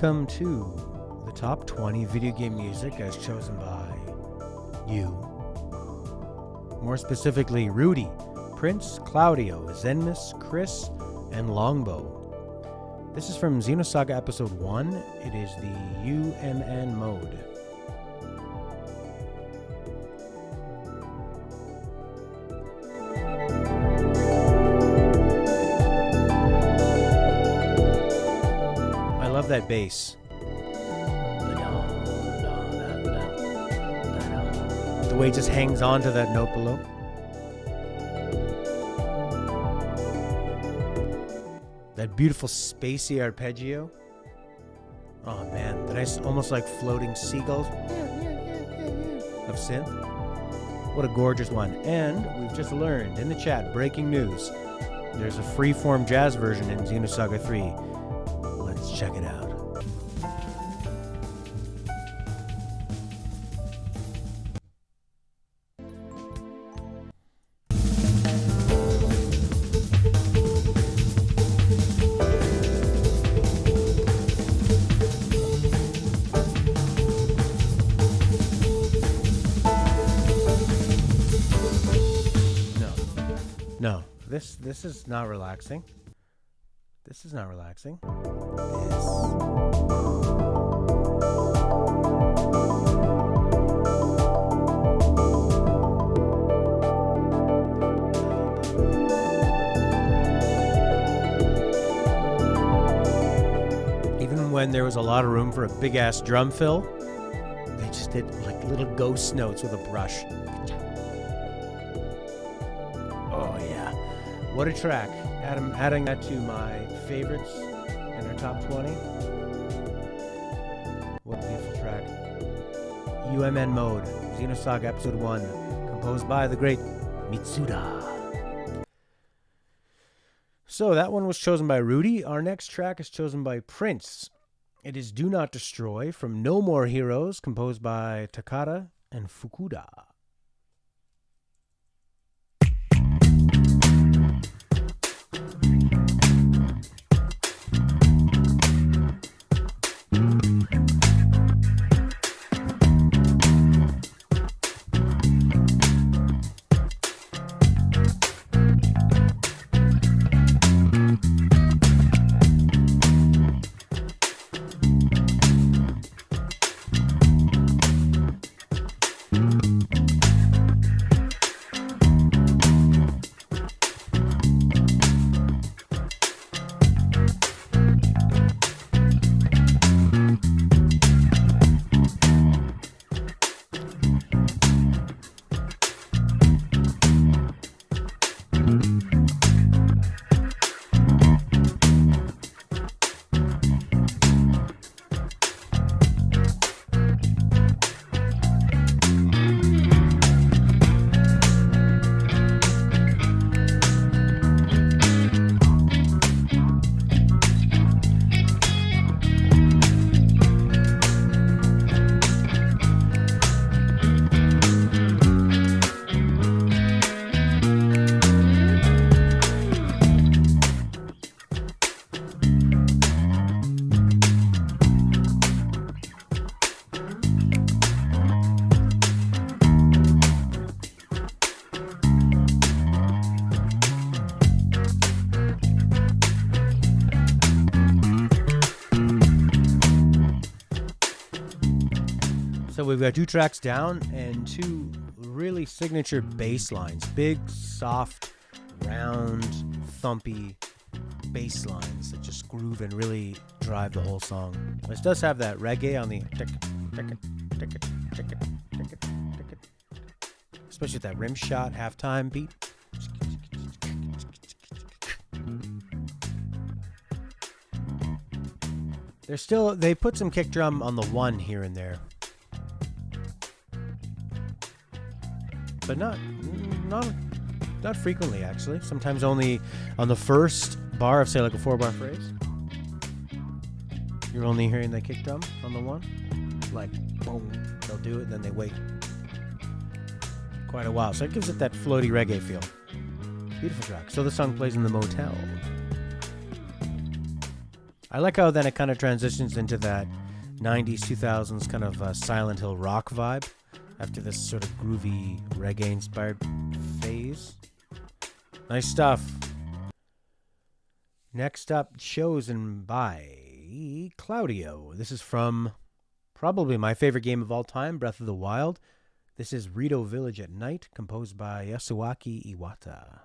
welcome to the top 20 video game music as chosen by you. More specifically, Rudi, Prince, Claudio, Xenmas, Kris, and Longbow. This is from Xenosaga Episode 1. It is the UMN Mode. I love that bass. The way it just hangs on to that note below. That beautiful spacey arpeggio. Oh man, the nice almost like floating seagulls of synth. What a gorgeous one. And we've just learned in the chat, breaking news, there's a free-form jazz version in Xenosaga 3. Let's check it out. No, this is not relaxing. This is not relaxing. Even when there was a lot of room for a big ass drum fill, they just did like little ghost notes with a brush. What a track. Adding that to my favorites in our top 20. What a beautiful track. UMN Mode, Xenosaga Episode 1, composed by the great Mitsuda. So that one was chosen by Rudi. Our next track is chosen by Prince. It is Do Not Destroy from No More Heroes, composed by Takada and Fukuda. So we've got two tracks down and two really signature bass lines. Big, soft, round, thumpy bass lines that just groove and really drive the whole song. This does have that reggae on the especially with that rim shot halftime beat. They put some kick drum on the one here and there. But not frequently, actually. Sometimes only on the first bar of, say, like a 4-bar phrase. You're only hearing the kick drum on the one. Like, boom, they'll do it, then they wait quite a while. So it gives it that floaty reggae feel. Beautiful track. So the song plays in the motel. I like how then it kind of transitions into that 90s, 2000s kind of Silent Hill rock vibe after this sort of groovy reggae-inspired phase. Nice stuff. Next up, chosen by Claudio. This is from probably my favorite game of all time, Breath of the Wild. This is Rito Village at Night, composed by Yasuaki Iwata.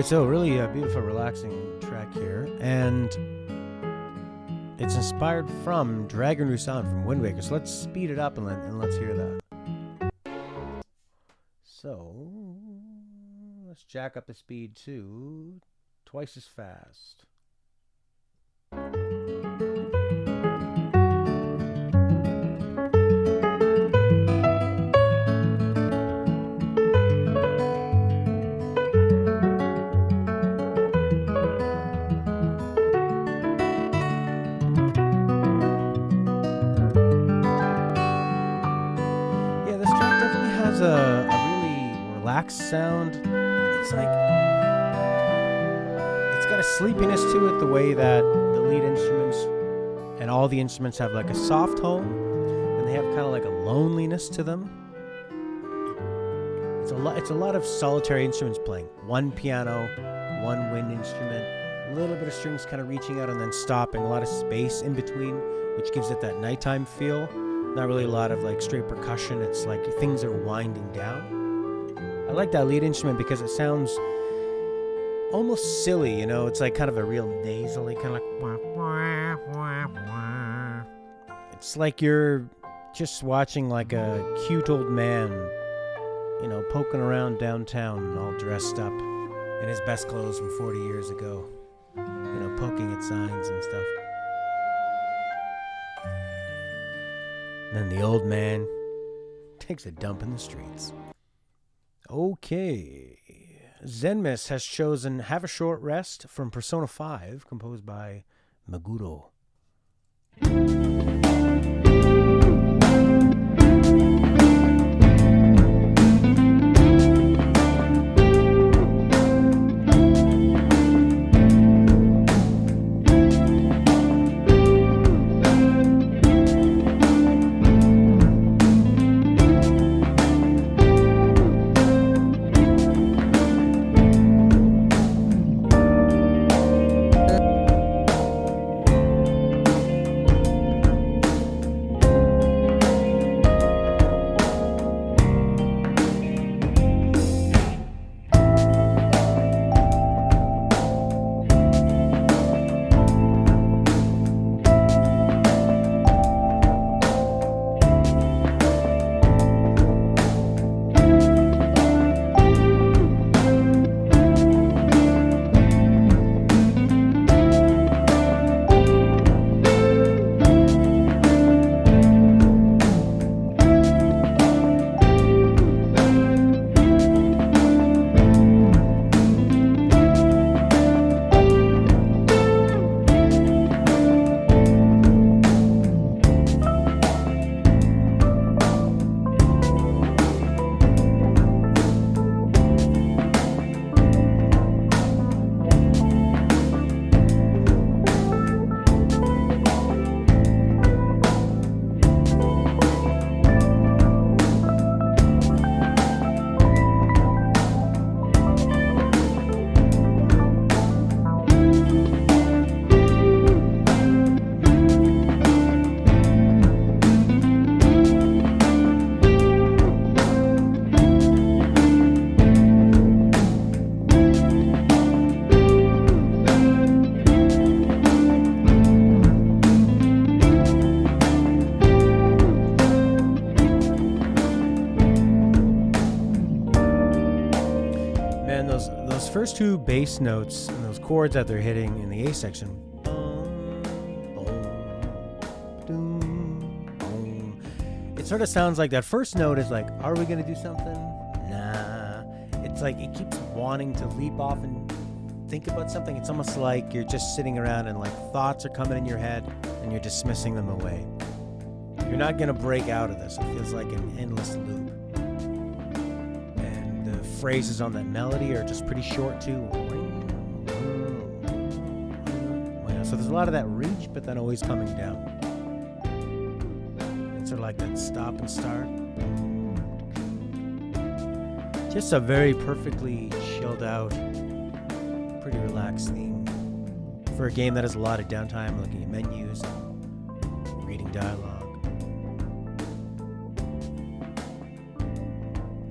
So really beautiful, relaxing track here, and it's inspired from Dragon Rusan from Wind Waker. So let's speed it up and let's hear that. So let's jack up the speed to twice as fast. A really relaxed sound. It's like it's got a sleepiness to it, the way that the lead instruments and all the instruments have like a soft tone, and they have kind of like a loneliness to them. It's a lot of solitary instruments playing. One piano, one wind instrument, a little bit of strings kind of reaching out and then stopping, a lot of space in between, which gives it that nighttime feel. Not really a lot of like straight percussion. It's like things are winding down. I like that lead instrument because it sounds almost silly, you know. It's like kind of a real nasally kind of like wah, wah, wah, wah. It's like you're just watching like a cute old man, you know, poking around downtown all dressed up in his best clothes from 40 years ago, you know, poking at signs and stuff. And then the old man takes a dump in the streets. Okay. Xenmas has chosen Have a Short Rest from Persona 5, composed by Meguro. those two bass notes and those chords that they're hitting in the A section, it sort of sounds like that first note is like, are we going to do something? Nah. It's like it keeps wanting to leap off and think about something. It's almost like you're just sitting around and like thoughts are coming in your head and you're dismissing them away. You're not going to break out of this. It feels like an endless loop. And the phrases on that melody are just pretty short too. So there's a lot of that reach, but then always coming down. It's sort of like that stop and start. Just a very perfectly chilled out, pretty relaxed theme for a game that has a lot of downtime, looking at menus and reading dialogue.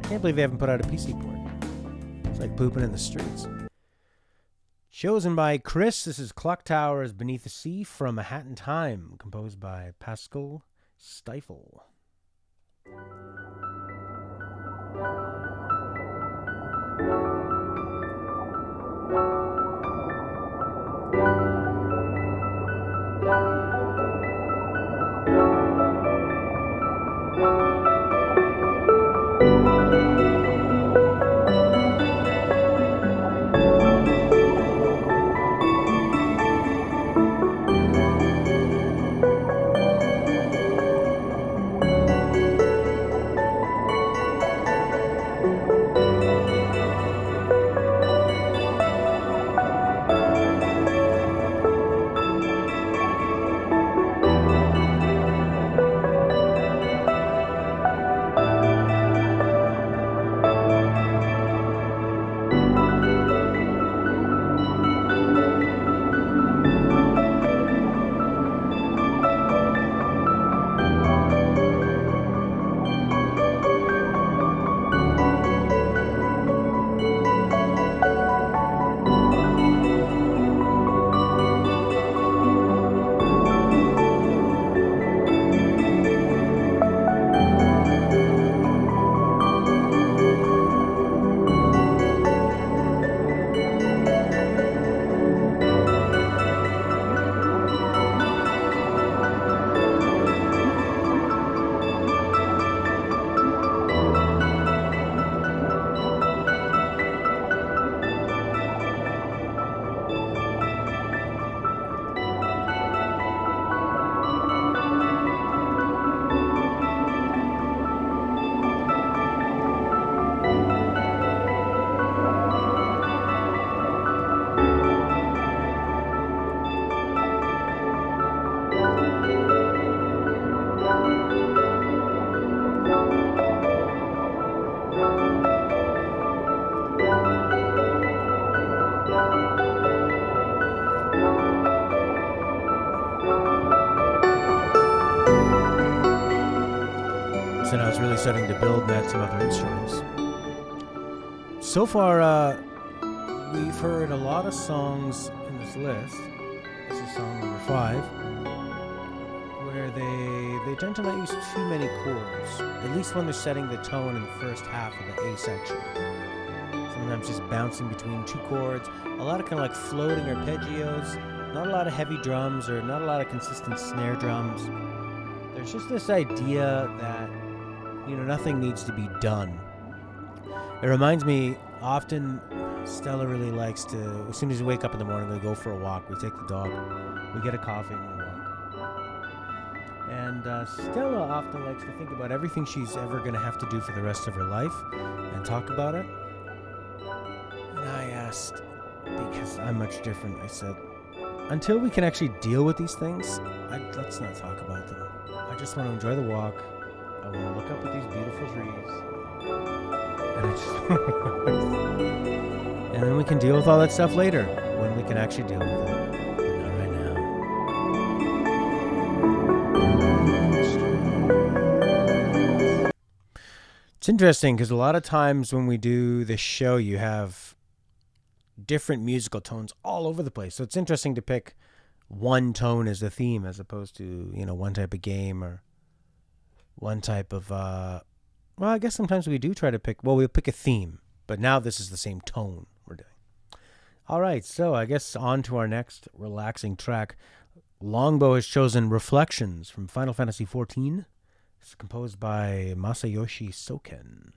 I can't believe they haven't put out a PC port. It's like pooping in the streets. Chosen by Kris, this is Clocktowers Beneath the Sea from A Hat in Time, composed by Pascal Steifel. So now it's really starting to build that some other instruments. So far, we've heard a lot of songs in this list. This is song number 5, where they tend to not use too many chords, at least when they're setting the tone in the first half of the A section. Sometimes just bouncing between 2 chords, a lot of kind of like floating arpeggios, not a lot of heavy drums or not a lot of consistent snare drums. There's just this idea that, you know, nothing needs to be done. It reminds me, often Stella really likes to, as soon as we wake up in the morning, we go for a walk, we take the dog, we get a coffee and we walk. And Stella often likes to think about everything she's ever going to have to do for the rest of her life and talk about it. And I asked, because I'm much different, I said, until we can actually deal with these things, let's not talk about them. I just want to enjoy the walk. I want to look up at these beautiful trees. And then we can deal with all that stuff later, when we can actually deal with it. But not right now. It's interesting, because a lot of times when we do this show, you have different musical tones all over the place. So it's interesting to pick one tone as the theme, as opposed to, you know, one type of game or one type of, well, I guess sometimes we do try to pick, well, we'll pick a theme, but now this is the same tone we're doing. All right, so I guess on to our next relaxing track. Longbow has chosen Reflections from Final Fantasy XIV. It's composed by Masayoshi Soken.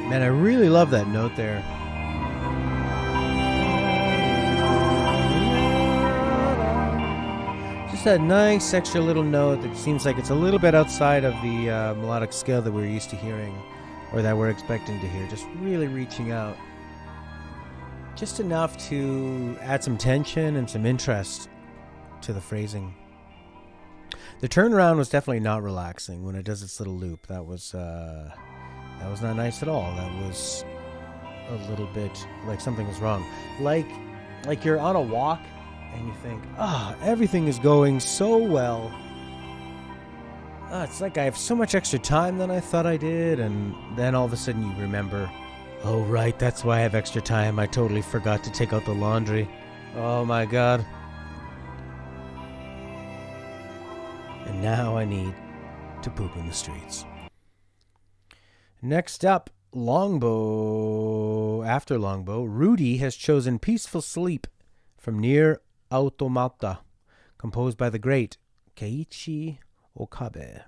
Man, I really love that note there. Just that nice extra little note that seems like it's a little bit outside of the melodic scale that we're used to hearing, or that we're expecting to hear. Just really reaching out. Just enough to add some tension and some interest to the phrasing. The turnaround was definitely not relaxing when it does its little loop. That was not nice at all. That was a little bit like something was wrong. Like you're on a walk and you think, everything is going so well. It's like I have so much extra time than I thought I did. And then all of a sudden you remember, oh, right, that's why I have extra time. I totally forgot to take out the laundry. Oh, my God. And now I need to poop in the streets. Next up, Longbow. After Longbow, Rudi has chosen Peaceful Sleep from Nier Automata, composed by the great Keichi Okabe.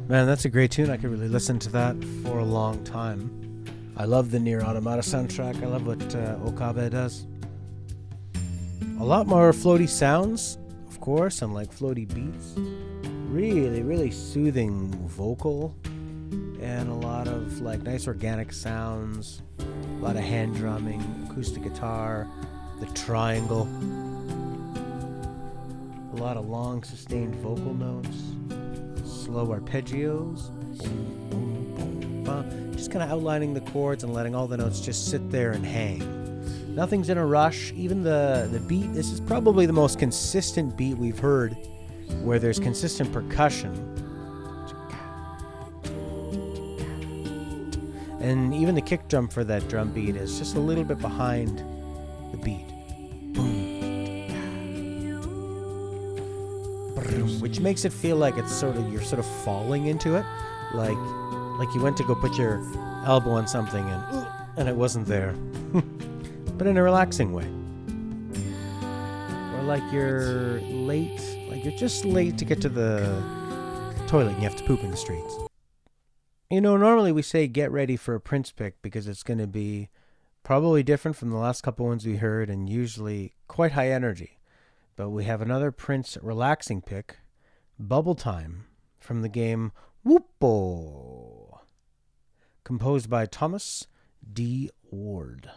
Man, that's a great tune. I could really listen to that for a long time. I love the Nier Automata soundtrack. I love what Okabe does. A lot more floaty sounds, of course, and like floaty beats. Really, really soothing vocal. And a lot of like nice organic sounds. A lot of hand drumming, acoustic guitar, the triangle. A lot of long sustained vocal notes. Slow arpeggios. Just kind of outlining the chords and letting all the notes just sit there and hang. Nothing's in a rush. Even the beat, this is probably the most consistent beat we've heard where there's consistent percussion. And even the kick drum for that drum beat is just a little bit behind the beat. Which makes it feel like it's you're sort of falling into it. Like you went to go put your elbow on something and it wasn't there. But in a relaxing way. Or like you're late, like you're just late to get to the toilet and you have to poop in the streets. You know, normally we say get ready for a Prince pick because it's going to be probably different from the last couple ones we heard and usually quite high energy. But we have another Prince relaxing pick, Bubble Time, from the game Wuppo, composed by Thomas D. Ward.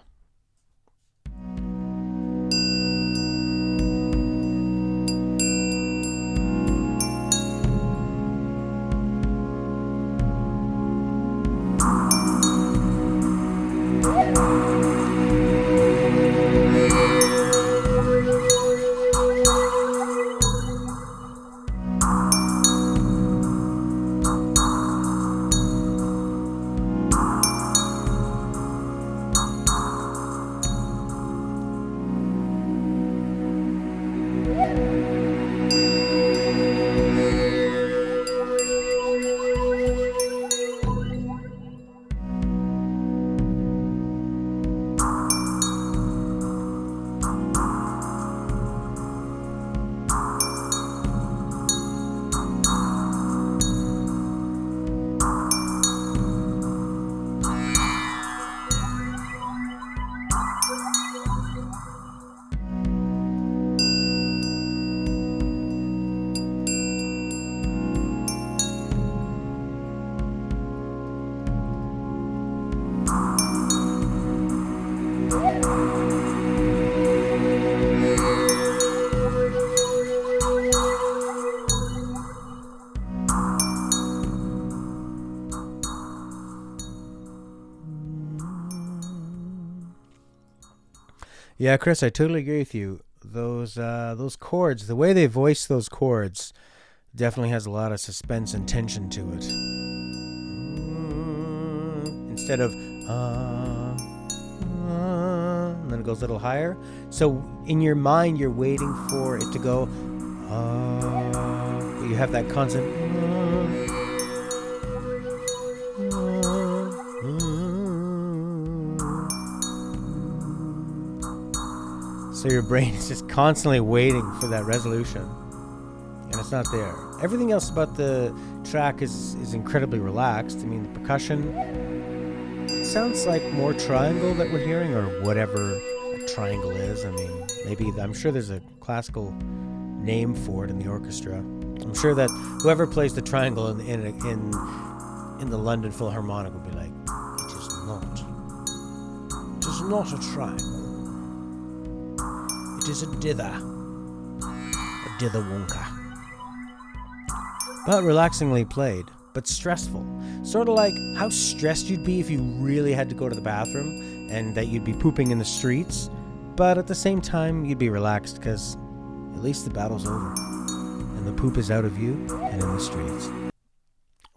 Yeah, Chris, I totally agree with you. Those chords, the way they voice those chords, definitely has a lot of suspense and tension to it. Instead of and then it goes a little higher. So in your mind, you're waiting for it to go. But you have that constant. So your brain is just constantly waiting for that resolution. And it's not there. Everything else about the track is incredibly relaxed. I mean, the percussion, it sounds like more triangle that we're hearing, or whatever a triangle is. I mean, maybe, I'm sure there's a classical name for it in the orchestra. I'm sure that whoever plays the triangle in the London Philharmonic will be like, it is not a triangle. It is a dither wonka. But relaxingly played, but stressful. Sort of like how stressed you'd be if you really had to go to the bathroom and that you'd be pooping in the streets, but at the same time you'd be relaxed because at least the battle's over and the poop is out of view and in the streets.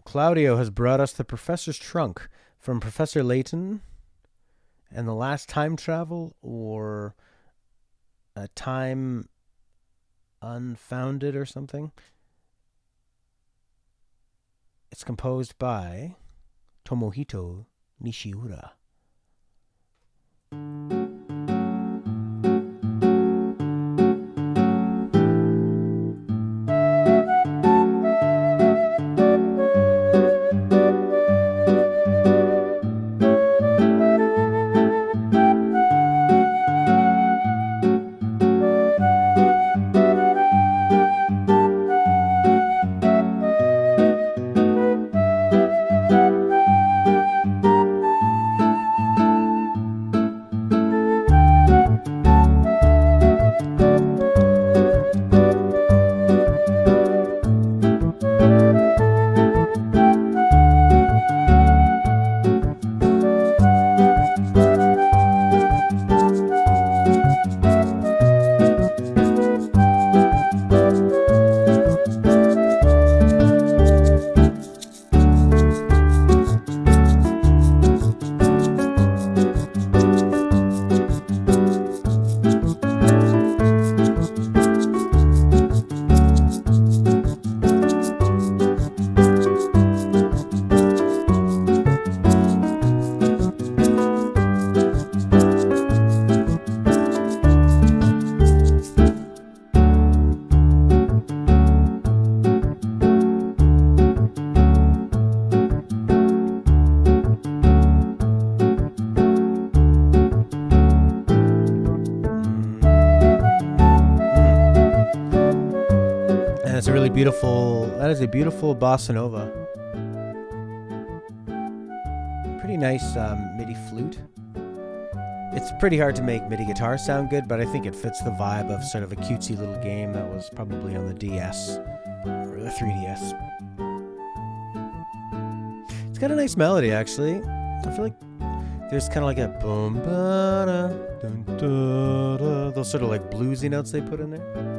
Claudio has brought us the Professor's Trunk from Professor Layton and the Last Time Travel, or A Time Unfounded or something. It's composed by Tomohito Nishiura. And it's a really beautiful, that is a beautiful bossa nova. Pretty nice MIDI flute. It's pretty hard to make MIDI guitar sound good, but I think it fits the vibe of sort of a cutesy little game that was probably on the DS or the 3DS. It's got a nice melody, actually. I feel like there's kind of like a boom, ba-da, dun, da, da, those sort of like bluesy notes they put in there.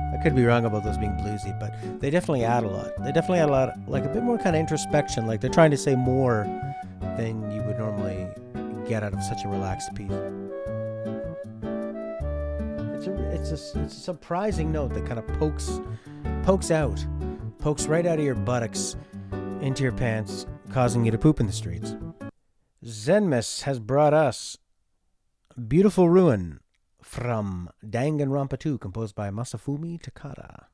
I could be wrong about those being bluesy, but they definitely add a lot. They definitely add a lot, like a bit more kind of introspection. Like they're trying to say more than you would normally get out of such a relaxed piece. It's a surprising note that kind of pokes right out of your buttocks into your pants, causing you to poop in the streets. Xenmas has brought us Beautiful Ruin from Danganronpa 2, composed by Masafumi Takada.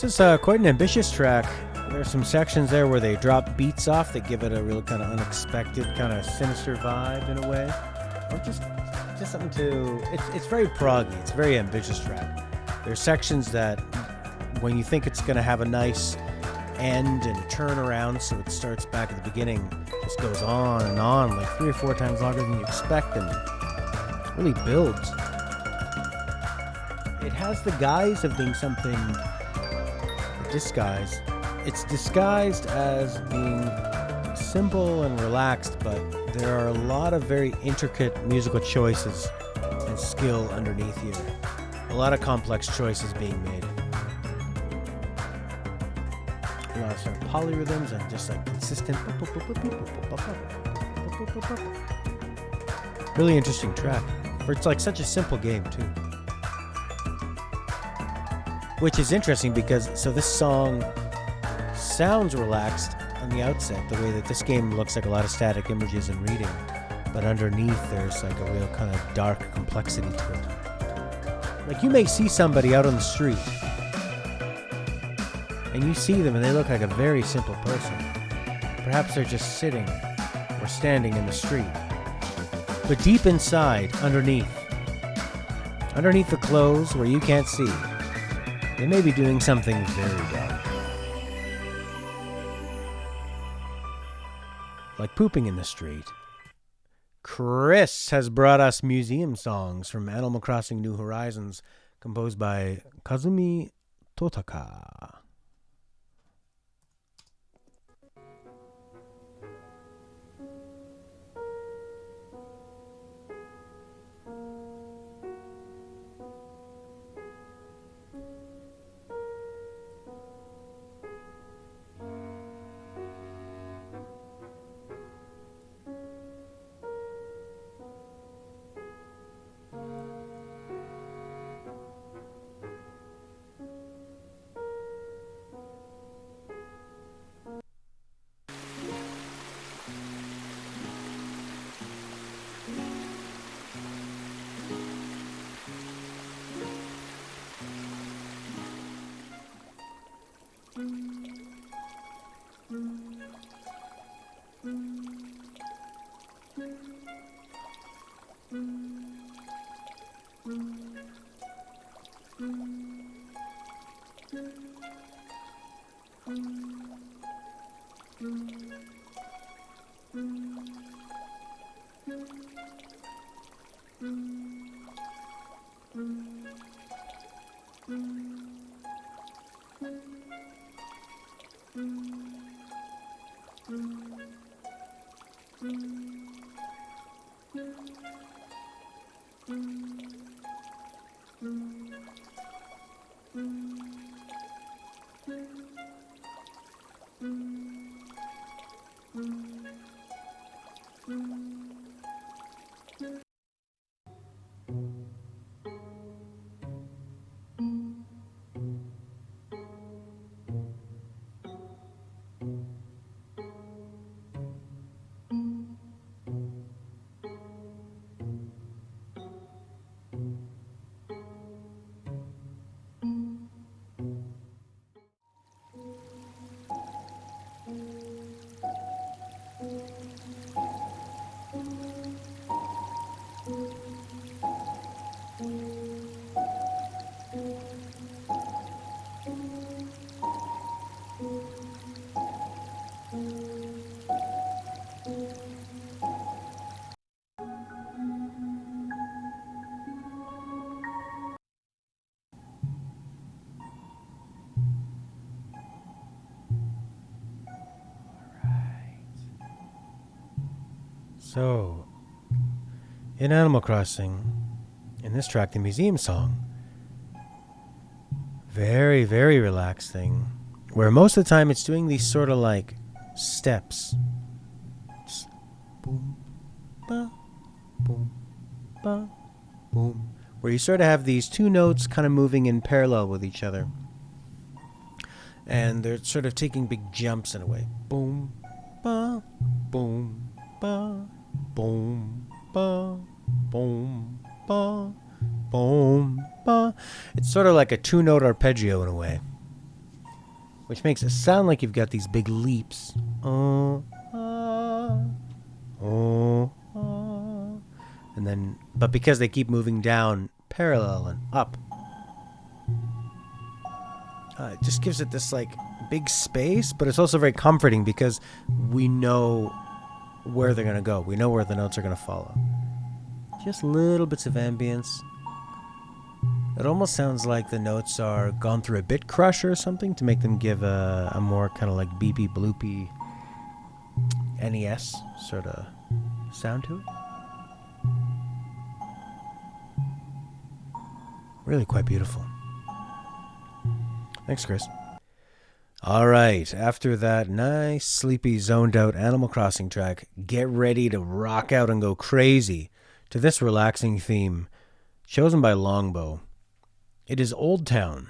This is quite an ambitious track. There's some sections there where they drop beats off that give it a real kind of unexpected, kind of sinister vibe in a way. Or just something to... It's very proggy. It's a very ambitious track. There's sections that when you think it's going to have a nice end and a turnaround, so it starts back at the beginning, just goes on, like 3 or 4 times longer than you expect, and really builds. It has the guise of being something disguised. It's disguised as being simple and relaxed, but there are a lot of very intricate musical choices and skill underneath here. A lot of complex choices being made. A lot of sort of polyrhythms and just like consistent. Really interesting track. For it's like such a simple game too. Which is interesting because, so this song sounds relaxed on the outset, the way that this game looks like a lot of static images and reading, but underneath there's like a real kind of dark complexity to it. Like you may see somebody out on the street, and you see them and they look like a very simple person. Perhaps they're just sitting or standing in the street. But deep inside, underneath the clothes where you can't see, they may be doing something very dark. Like pooping in the street. Kris has brought us museum songs from Animal Crossing New Horizons, composed by Kazumi Totaka. So, in Animal Crossing, in this track, the museum song, very, very relaxed thing, where most of the time it's doing these sort of like steps. Just boom, ba, boom, ba, boom. Where you sort of have these two notes kind of moving in parallel with each other. And they're sort of taking big jumps in a way. Boom, ba, boom, ba, boom, ba, boom, ba, boom, ba. It's sort of like a two-note arpeggio in a way, which makes it sound like you've got these big leaps. And then, but because they keep moving down parallel and up, it just gives it this like big space, but it's also very comforting because we know where they're going to go. We know where the notes are going to follow. Just little bits of ambience. It almost sounds like the notes are gone through a bit crusher or something to make them give a more kind of like beepy bloopy NES sort of sound to it. Really quite beautiful. Thanks, Chris. All right, after that nice, sleepy, zoned out Animal Crossing track, get ready to rock out and go crazy to this relaxing theme chosen by Longbow. It is Old Town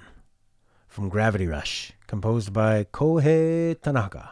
from Gravity Rush, composed by Kohei Tanaka.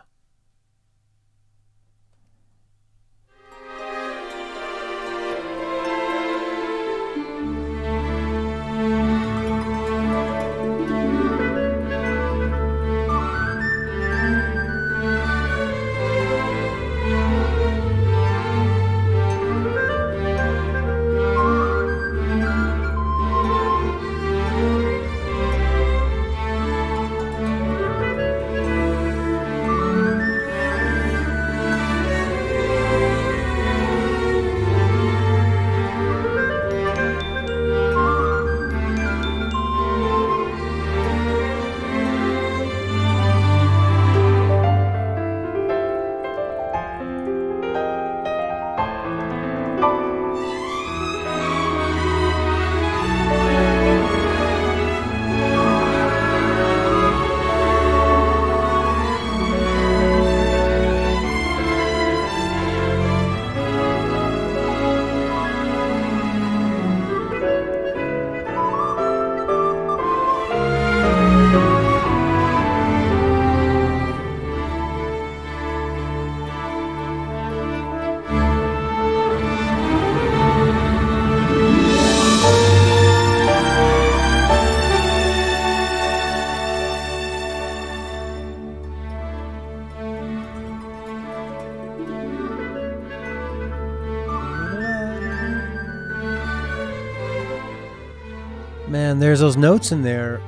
Man, there's those notes in there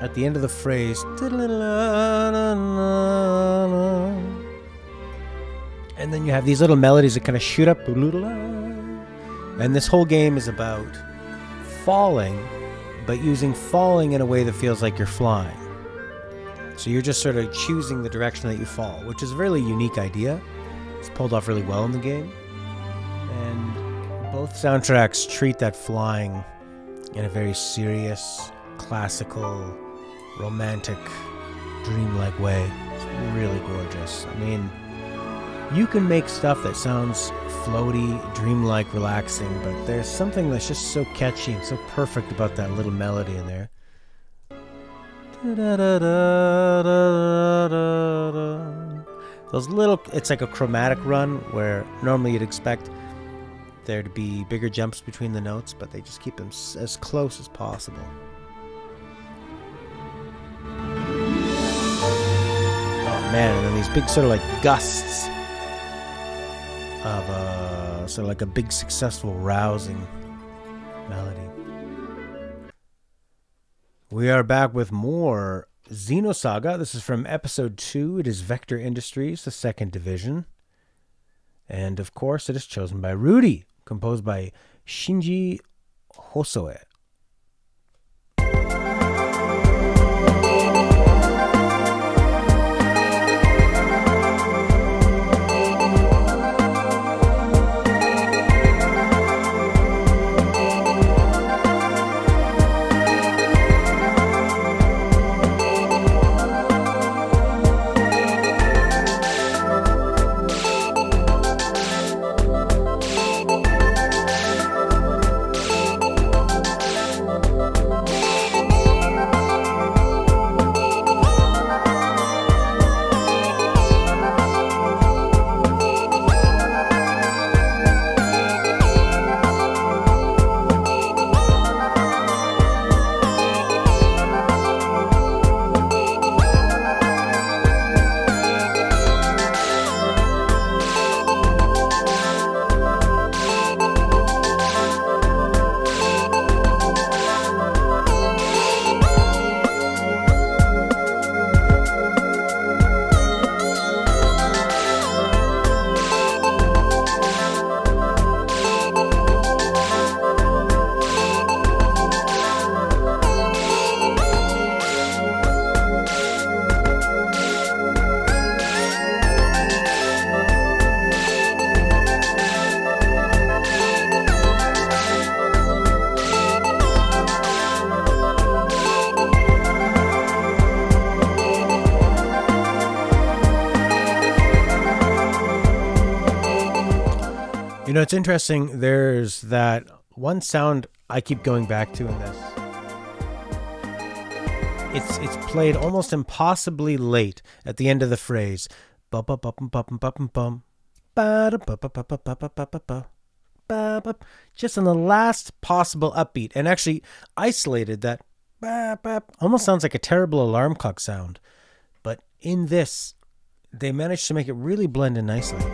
at the end of the phrase. And then you have these little melodies that kind of shoot up. And this whole game is about falling but using falling in a way that feels like you're flying. So you're just sort of choosing the direction that you fall, which is a really unique idea. It's pulled off really well in the game. And both soundtracks treat that flying in a very serious, classical, romantic, dreamlike way. It's really gorgeous. I mean, you can make stuff that sounds floaty, dreamlike, relaxing, but there's something that's just so catchy and so perfect about that little melody in there. Those little, it's like a chromatic run where normally you'd expect there to be bigger jumps between the notes, but they just keep them as close as possible. Oh man, and then these big sort of like gusts of sort of like a big successful rousing melody. We are back with more Xenosaga. This is from episode 2. It is Vector Industries, the second division. And of course, it is chosen by Rudi, composed by Shinji Hosoe. You know, it's interesting. There's that one sound I keep going back to in this. It's played almost impossibly late at the end of the phrase. Just in the last possible upbeat, and actually isolated that almost sounds like a terrible alarm clock sound. But in this, they managed to make it really blend in nicely.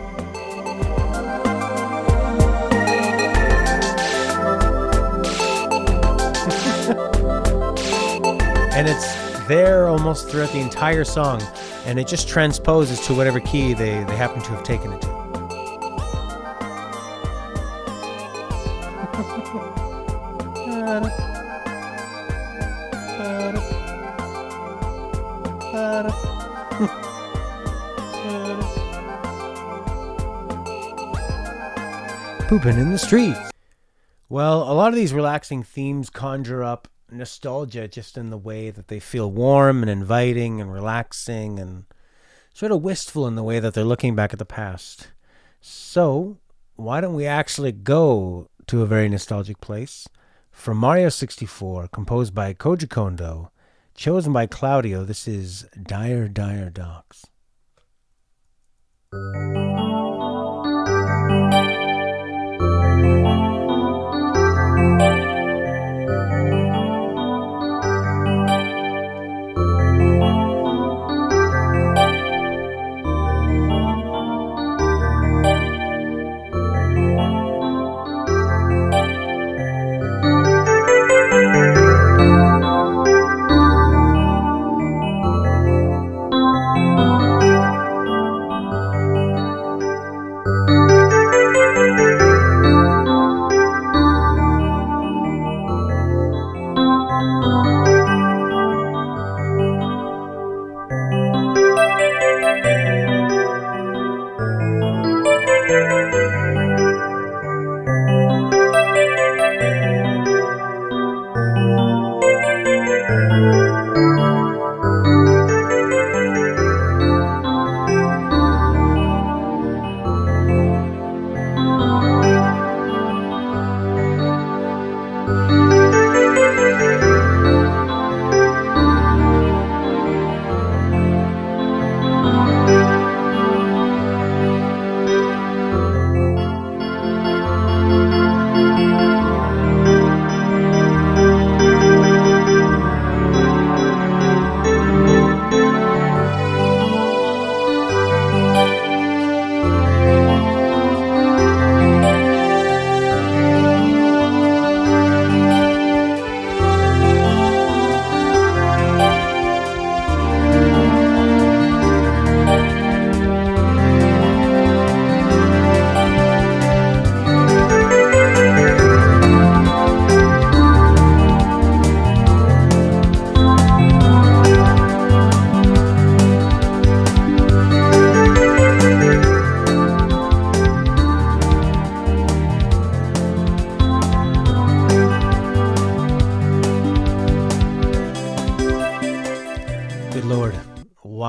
And it's there almost throughout the entire song, and it just transposes to whatever key they happen to have taken it to. Pooping in the streets. Well, a lot of these relaxing themes conjure up nostalgia just in the way that they feel warm and inviting and relaxing and sort of wistful in the way that they're looking back at the past. So why don't we actually go to a very nostalgic place? From Mario 64, composed by Koji Kondo, chosen by Claudio, this is Dire Dire Docks.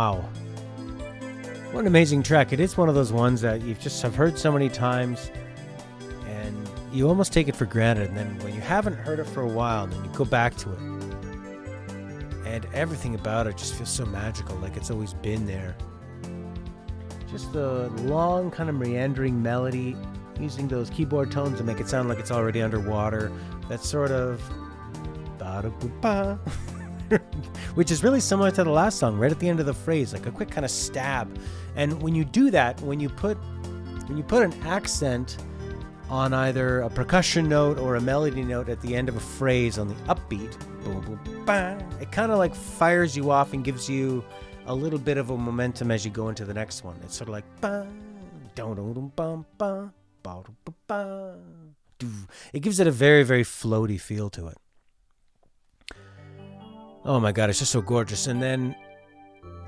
Wow. What an amazing track. It is one of those ones that you've just have heard so many times and you almost take it for granted. And then when you haven't heard it for a while, then you go back to it. And everything about it just feels so magical, like it's always been there. Just the long kind of meandering melody, using those keyboard tones to make it sound like it's already underwater. That sort of ba-da-boo-ba, which is really similar to the last song, right at the end of the phrase, like a quick kind of stab. And when you do that, when you put an accent on either a percussion note or a melody note at the end of a phrase on the upbeat, boom, boom, ba, it kind of like fires you off and gives you a little bit of a momentum as you go into the next one. It's sort of like ba, dum dum bum ba, ba ba ba. It gives it a very, very floaty feel to it. Oh my god, it's just so gorgeous. And then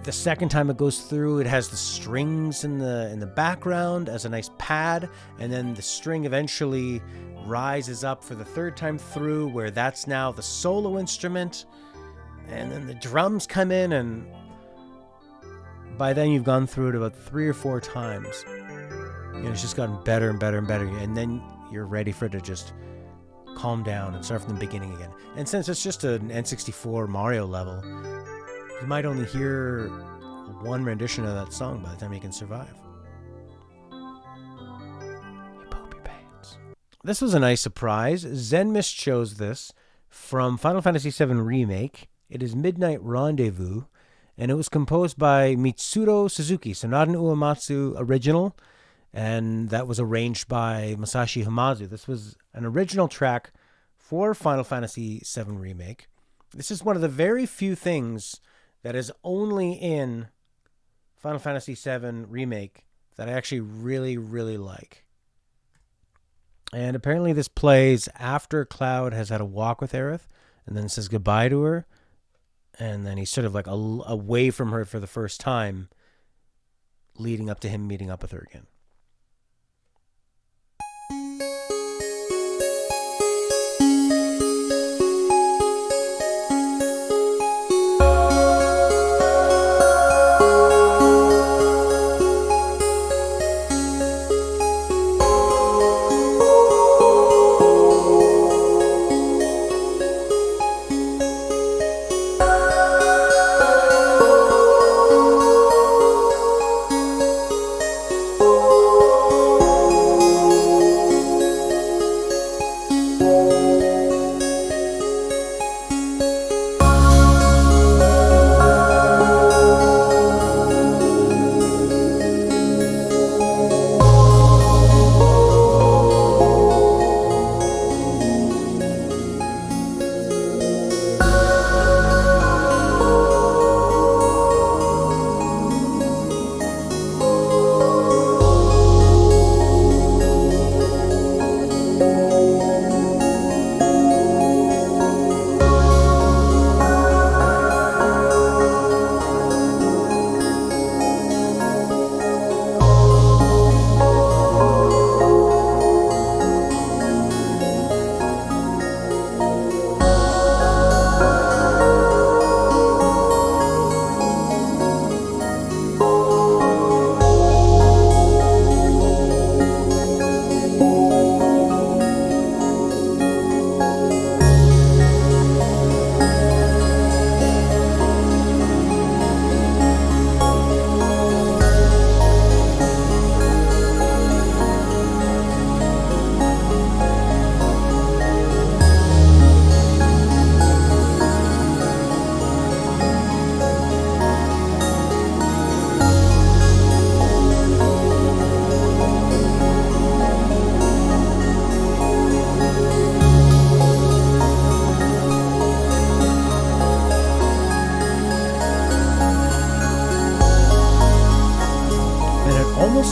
the second time it goes through, it has the strings in the background as a nice pad, and then the string eventually rises up for the third time through, where that's now the solo instrument, and then the drums come in, and by then you've gone through it about 3 or 4 times. And it's just gotten better and better and better, and then you're ready for it to just calm down and start from the beginning again. And since it's just an N64 Mario level, you might only hear one rendition of that song by the time you can survive. You poop your pants. This was a nice surprise. xenmas chose this from Final Fantasy VII Remake. It is Midnight Rendezvous, and it was composed by Mitsuto Suzuki, so not an Uematsu original, and that was arranged by Masashi Hamauzu. This was an original track for Final Fantasy VII Remake. This is one of the very few things that is only in Final Fantasy VII Remake that I actually really, really like. And apparently this plays after Cloud has had a walk with Aerith, and then says goodbye to her, and then he's sort of like away from her for the first time, leading up to him meeting up with her again.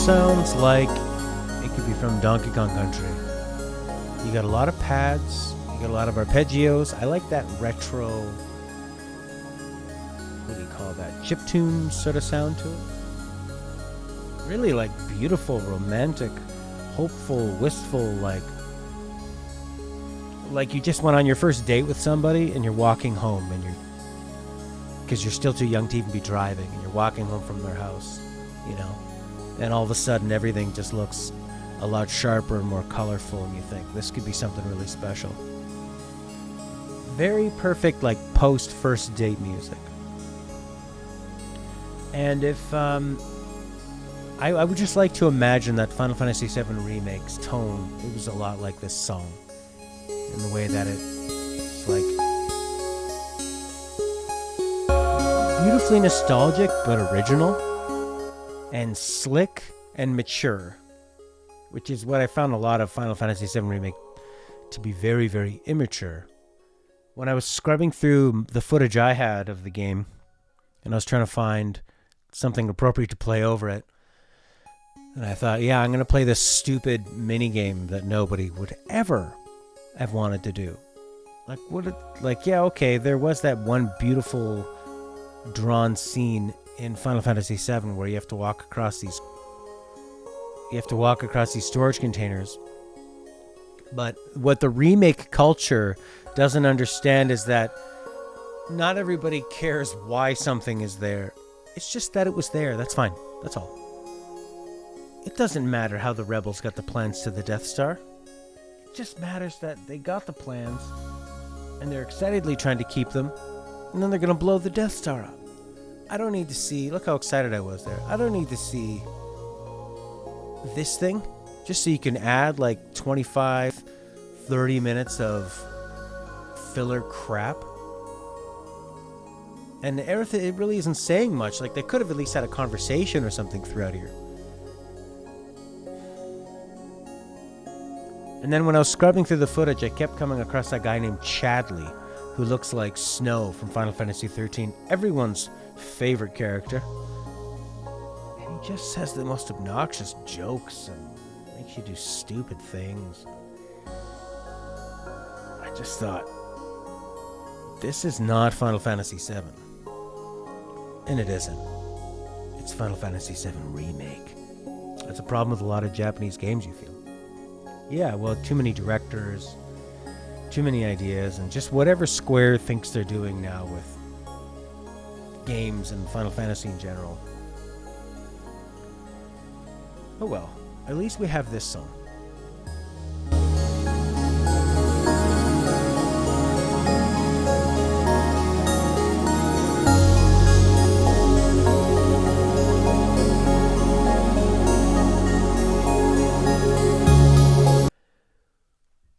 Sounds like it could be from Donkey Kong Country. You got a lot of pads, you got a lot of arpeggios. I like that retro, what do you call that, chiptune sort of sound to it. Really like beautiful, romantic, hopeful, wistful, like you just went on your first date with somebody and you're walking home and because you're still too young to even be driving, and you're walking home from their house, you know, and all of a sudden everything just looks a lot sharper and more colorful, and you think this could be something really special. Very perfect, like, post first date music. And if I would just like to imagine that Final Fantasy VII Remake's tone, it was a lot like this song, in the way that it's like beautifully nostalgic but original, and slick and mature, which is what I found a lot of Final Fantasy VII Remake to be very, very immature. When I was scrubbing through the footage I had of the game, and I was trying to find something appropriate to play over it, and I thought, yeah, I'm going to play this stupid minigame that nobody would ever have wanted to do. Yeah, okay, there was that one beautiful drawn scene in Final Fantasy VII where you have to walk across these storage containers. But what the remake culture doesn't understand is that not everybody cares why something is there. It's just that it was there. That's fine. That's all. It doesn't matter how the rebels got the plans to the Death Star. It just matters that they got the plans, and they're excitedly trying to keep them, and then they're going to blow the Death Star up. I don't need to see... Look how excited I was there. I don't need to see this thing, just so you can add like 25, 30 minutes of filler crap. And Aerith, it really isn't saying much. Like, they could have at least had a conversation or something throughout here. And then when I was scrubbing through the footage, I kept coming across that guy named Chadley, who looks like Snow from Final Fantasy XIII, everyone's favorite character. And he just says the most obnoxious jokes and makes you do stupid things. I just thought, this is not Final Fantasy VII. And it isn't. It's Final Fantasy VII Remake. That's a problem with a lot of Japanese games, you feel. Yeah, well, too many directors, too many ideas, and just whatever Square thinks they're doing now with games and Final Fantasy in general. Oh well, at least we have this song.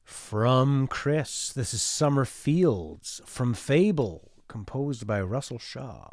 From Kris, this is Summer Fields from Fable, composed by Russell Shaw.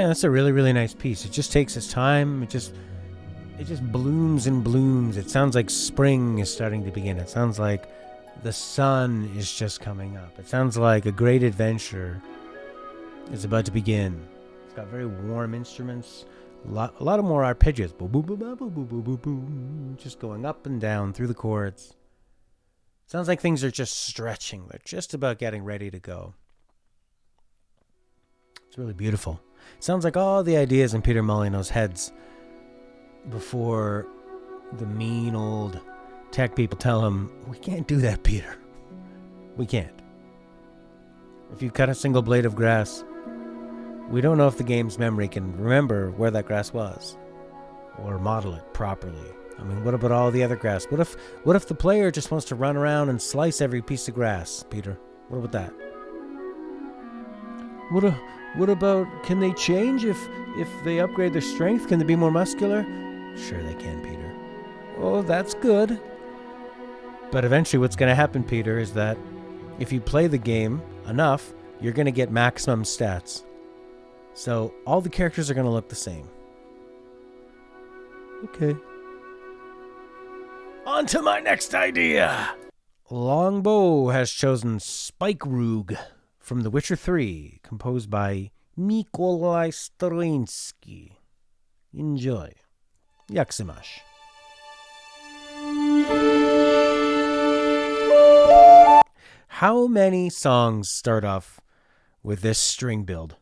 Man, that's a really, really nice piece. It just takes its time. It just blooms and blooms. It sounds like spring is starting to begin. It sounds like the sun is just coming up. It sounds like a great adventure is about to begin. It's got very warm instruments. A lot of more arpeggios. Boom, boom, boom, boom, boom, boom, boom, boom, just going up and down through the chords. Sounds like things are just stretching. They're just about getting ready to go. It's really beautiful. It sounds like all the ideas in Peter Molyneux's heads before the mean old tech people tell him, we can't do that, Peter. We can't. If you cut a single blade of grass, we don't know if the game's memory can remember where that grass was or model it properly. I mean, what about all the other grass? What if the player just wants to run around and slice every piece of grass, Peter? What about that? What about, can they change if they upgrade their strength? Can they be more muscular? Sure they can, Peter. Oh, that's good. But eventually what's going to happen, Peter, is that if you play the game enough, you're going to get maximum stats. So all the characters are going to look the same. Okay. On to my next idea. Longbow has chosen Spike Rug from The Witcher 3, composed by Nikolai Stravinsky. Enjoy. Xenmas. How many songs start off with this string build?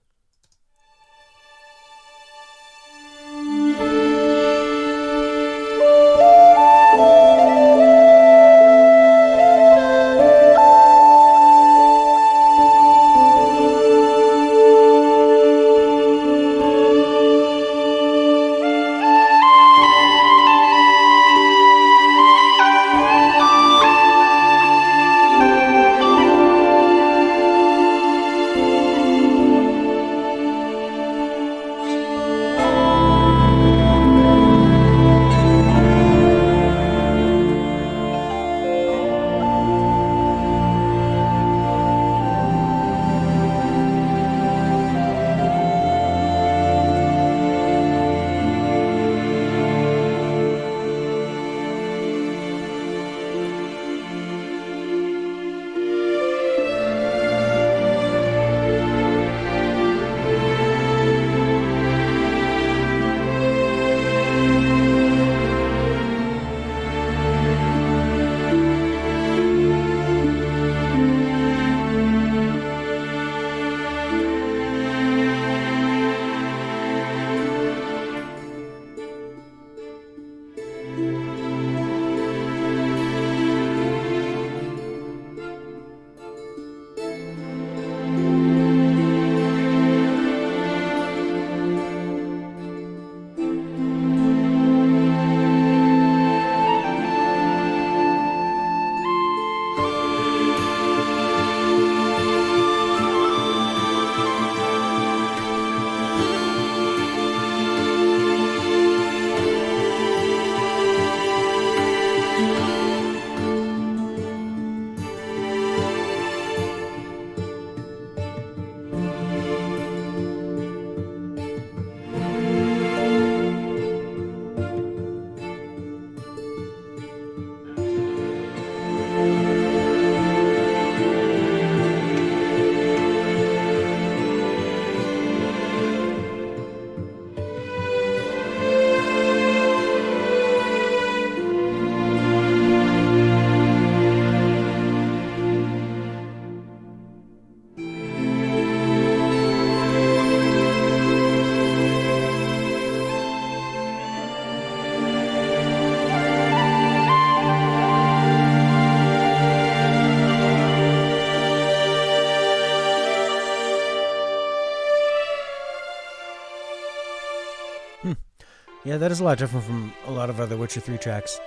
Yeah, that is a lot different from a lot of other Witcher 3 tracks.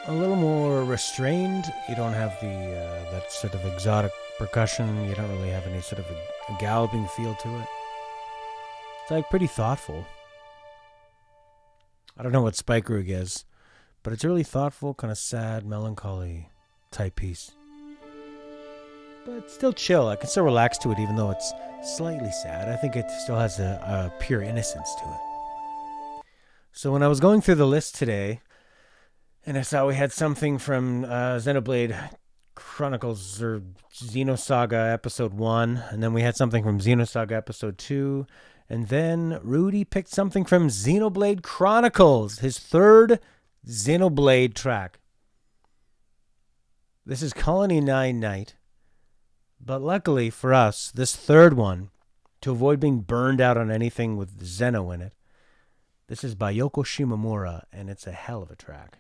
A little more restrained. You don't have the that sort of exotic percussion. You don't really have any sort of a galloping feel to it. It's like pretty thoughtful. I don't know what Spike Rug is, but it's a really thoughtful, kind of sad, melancholy type piece. but still chill. I can still relax to it even though it's slightly sad. I think it still has a pure innocence to it. So when I was going through the list today, and I saw we had something from Xenoblade Chronicles or Xenosaga Episode 1, and then we had something from Xenosaga Episode 2, and then Rudi picked something from Xenoblade Chronicles, his third Xenoblade track. This is Colony 9 Night, but luckily for us, this third one, to avoid being burned out on anything with Xeno in it, this is by Yoko Shimomura, and it's a hell of a track.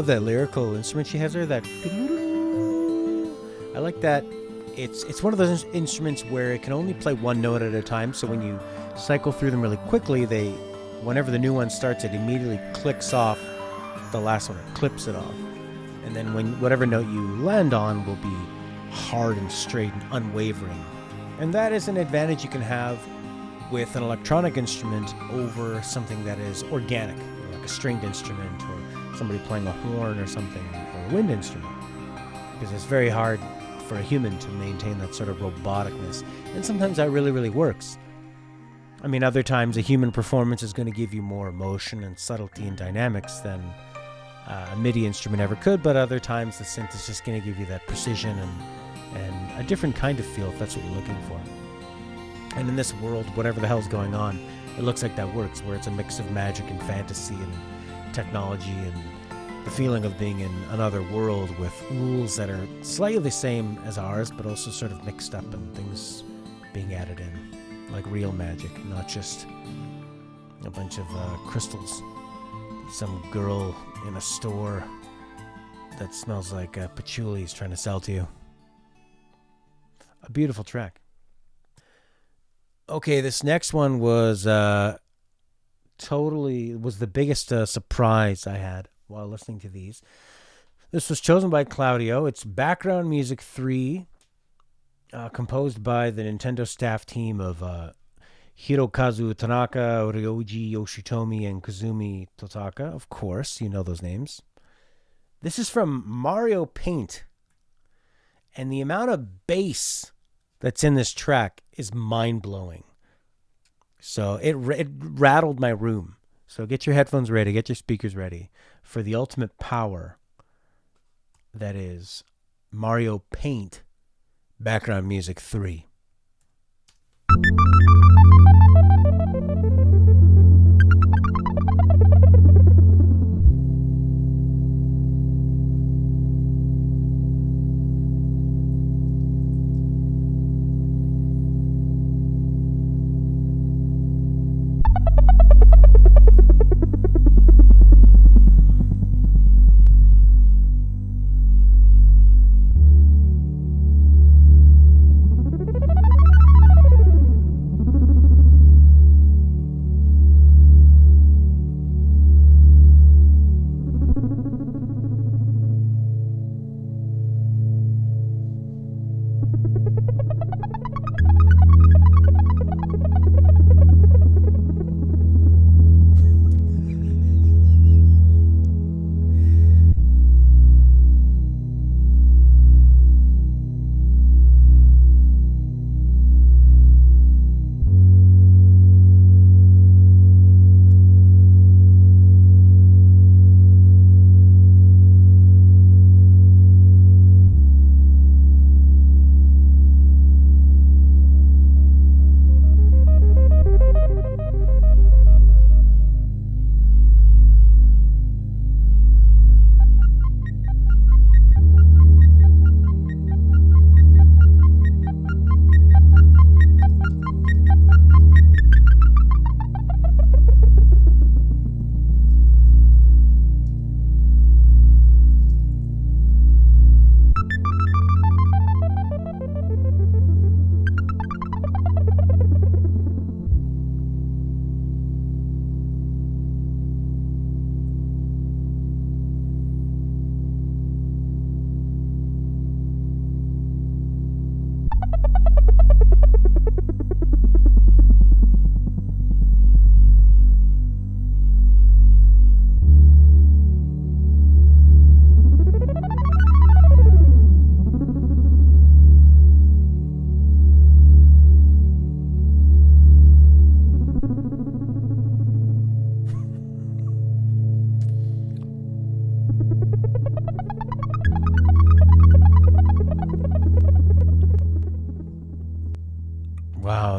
That lyrical instrument she has there, that I like that. It's one of those instruments where it can only play one note at a time, so when you cycle through them really quickly, whenever the new one starts, it immediately clicks off the last one, it clips it off, and then whatever note you land on will be hard and straight and unwavering. And that is an advantage you can have with an electronic instrument over something that is organic, like a stringed instrument or somebody playing a horn or something, or a wind instrument, because it's very hard for a human to maintain that sort of roboticness, and sometimes that really, really works. I mean, other times a human performance is going to give you more emotion and subtlety and dynamics than a MIDI instrument ever could, but other times the synth is just going to give you that precision and a different kind of feel if that's what you're looking for. And in this world, whatever the hell's going on, it looks like that works, where it's a mix of magic and fantasy and technology and the feeling of being in another world with rules that are slightly the same as ours, but also sort of mixed up and things being added in, like real magic, not just a bunch of crystals. Some girl in a store that smells like patchouli is trying to sell to you. A beautiful track. Okay, this next one was the biggest surprise I had while listening to these. This was chosen by Claudio. It's Background Music 3, composed by the Nintendo staff team of Hirokazu Tanaka, Ryoji Yoshitomi, and Kazumi Totaka. Of course, you know those names. This is from Mario Paint, and the amount of bass that's in this track is mind-blowing. So it rattled my room. So get your headphones ready, get your speakers ready for the ultimate power that is Mario Paint Background Music 3.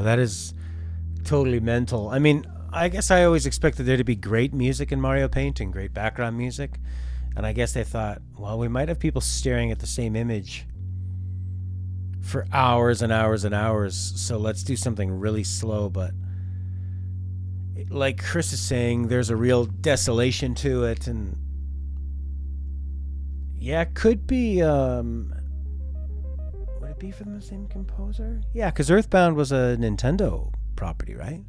Wow, that is totally mental. I mean, I guess I always expected there to be great music in Mario Paint and great background music. And I guess they thought, well, we might have people staring at the same image for hours and hours and hours. So let's do something really slow. But like Chris is saying, there's a real desolation to it. And yeah, it could be... would it be from the same composer? Yeah, because Earthbound was a Nintendo property, right?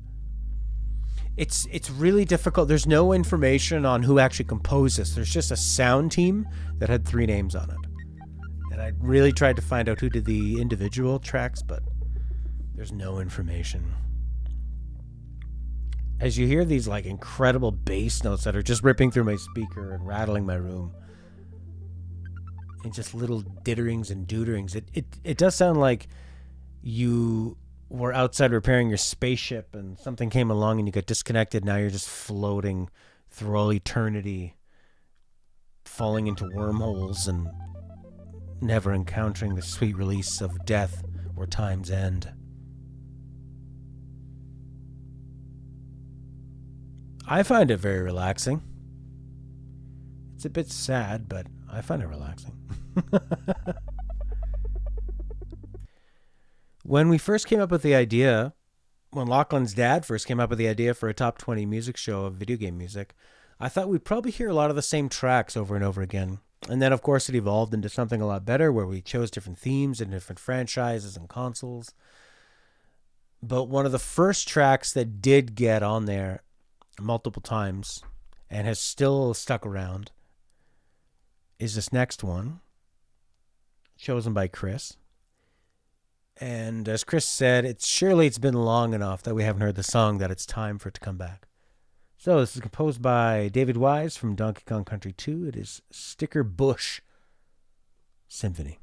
It's really difficult. There's no information on who actually composed this. There's just a sound team that had 3 names on it. And I really tried to find out who did the individual tracks, but there's no information. As you hear these like incredible bass notes that are just ripping through my speaker and rattling my room, and just little ditterings and deuterings, it does sound like you were outside repairing your spaceship and something came along and you got disconnected. Now you're just floating through all eternity, falling into wormholes and never encountering the sweet release of death or time's end. I find it very relaxing. It's a bit sad, but I find it relaxing. When we first came up with the idea, when Lachlan's dad first came up with the idea for a top 20 music show of video game music, I thought we'd probably hear a lot of the same tracks over and over again. And then, of course, it evolved into something a lot better where we chose different themes and different franchises and consoles. But one of the first tracks that did get on there multiple times and has still stuck around is this next one, chosen by Chris. And as Chris said, it's been long enough that we haven't heard the song that it's time for it to come back. So this is composed by David Wise from Donkey Kong Country 2. It is Sticker Bush Symphony.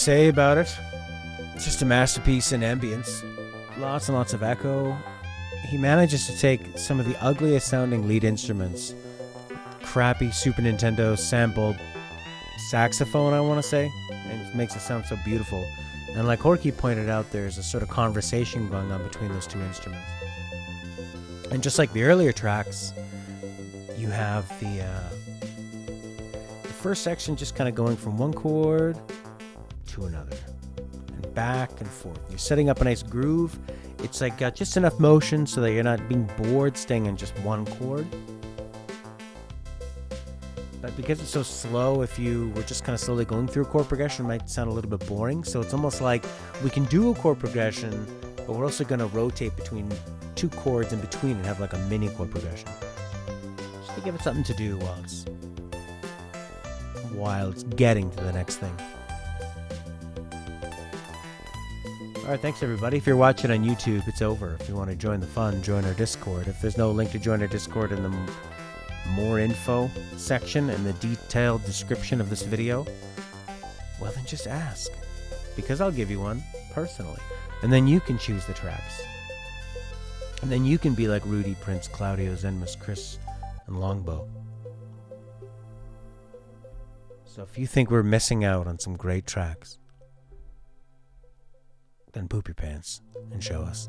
say about it. It's just a masterpiece in ambience. Lots and lots of echo. He manages to take some of the ugliest sounding lead instruments, crappy Super Nintendo sampled saxophone, I want to say, and it makes it sound so beautiful. And like Horky pointed out, there's a sort of conversation going on between those two instruments. And just like the earlier tracks, you have the first section just kind of going from one chord to another, and back and forth. You're setting up a nice groove. It's like got just enough motion so that you're not being bored staying in just one chord. But because it's so slow, if you were just kind of slowly going through a chord progression, it might sound a little bit boring. So it's almost like we can do a chord progression, but we're also going to rotate between two chords in between and have like a mini chord progression. Just to give it something to do while it's getting to the next thing. Alright, thanks everybody. If you're watching on YouTube, it's over. If you want to join the fun, join our Discord. If there's no link to join our Discord in the more info section and the detailed description of this video, well then just ask, because I'll give you one personally, and then you can choose the tracks, and then you can be like Rudi, Prince, Claudio, Xenmas, Kris, and Longbow. So if you think we're missing out on some great tracks, then poop your pants and show us.